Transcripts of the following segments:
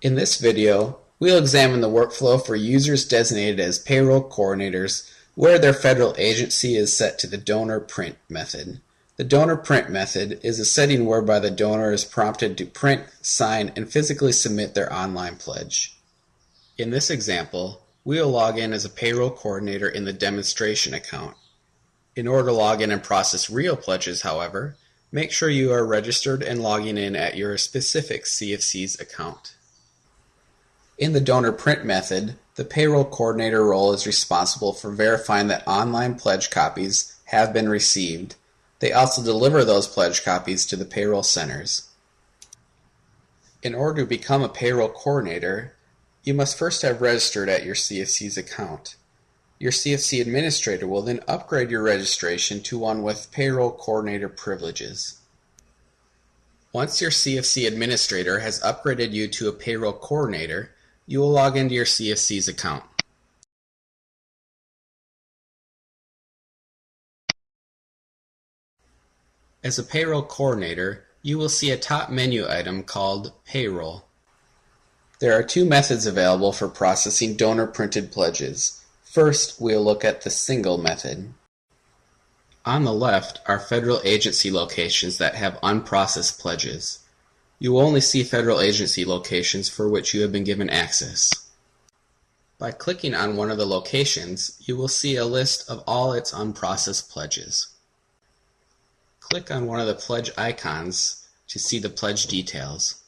In this video, we'll examine the workflow for users designated as payroll coordinators where their federal agency is set to the donor print method. The donor print method is a setting whereby the donor is prompted to print, sign, and physically submit their online pledge. In this example, we'll log in as a payroll coordinator in the demonstration account. In order to log in and process real pledges, however, make sure you are registered and logging in at your specific CFC's account. In the donor print method, the payroll coordinator role is responsible for verifying that online pledge copies have been received. They also deliver those pledge copies to the payroll centers. In order to become a payroll coordinator, you must first have registered at your CFC's account. Your CFC administrator will then upgrade your registration to one with payroll coordinator privileges. Once your CFC administrator has upgraded you to a payroll coordinator, you will log into your CFC's account. As a payroll coordinator, you will see a top menu item called Payroll. There are two methods available for processing donor printed pledges. First, we'll look at the single method. On the left are federal agency locations that have unprocessed pledges. You will only see federal agency locations for which you have been given access. By clicking on one of the locations, you will see a list of all its unprocessed pledges. Click on one of the pledge icons to see the pledge details.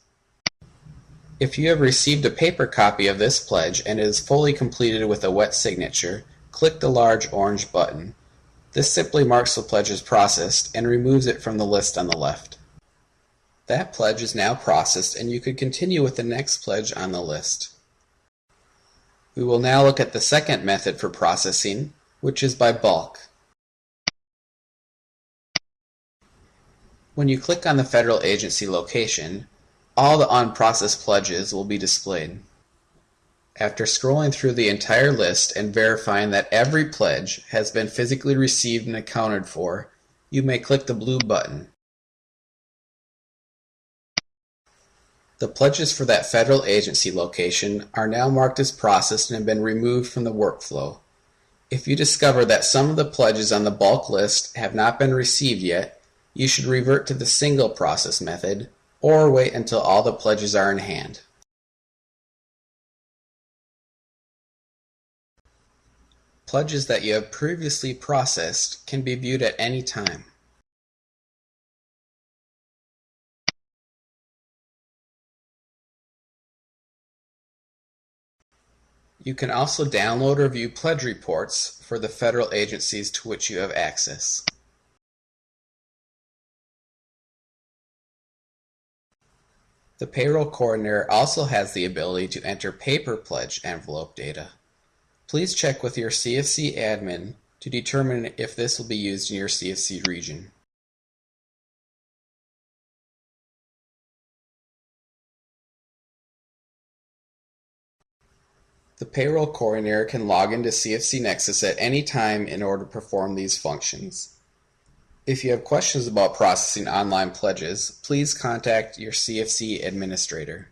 If you have received a paper copy of this pledge and it is fully completed with a wet signature, click the large orange button. This simply marks the pledge as processed and removes it from the list on the left. That pledge is now processed and you could continue with the next pledge on the list. We will now look at the second method for processing, which is by bulk. When you click on the federal agency location, all the unprocessed pledges will be displayed. After scrolling through the entire list and verifying that every pledge has been physically received and accounted for, you may click the blue button. The pledges for that federal agency location are now marked as processed and have been removed from the workflow. If you discover that some of the pledges on the bulk list have not been received yet, you should revert to the single process method or wait until all the pledges are in hand. Pledges that you have previously processed can be viewed at any time. You can also download or view pledge reports for the federal agencies to which you have access. The payroll coordinator also has the ability to enter paper pledge envelope data. Please check with your CFC admin to determine if this will be used in your CFC region. The payroll coordinator can log into CFC Nexus at any time in order to perform these functions. If you have questions about processing online pledges, please contact your CFC administrator.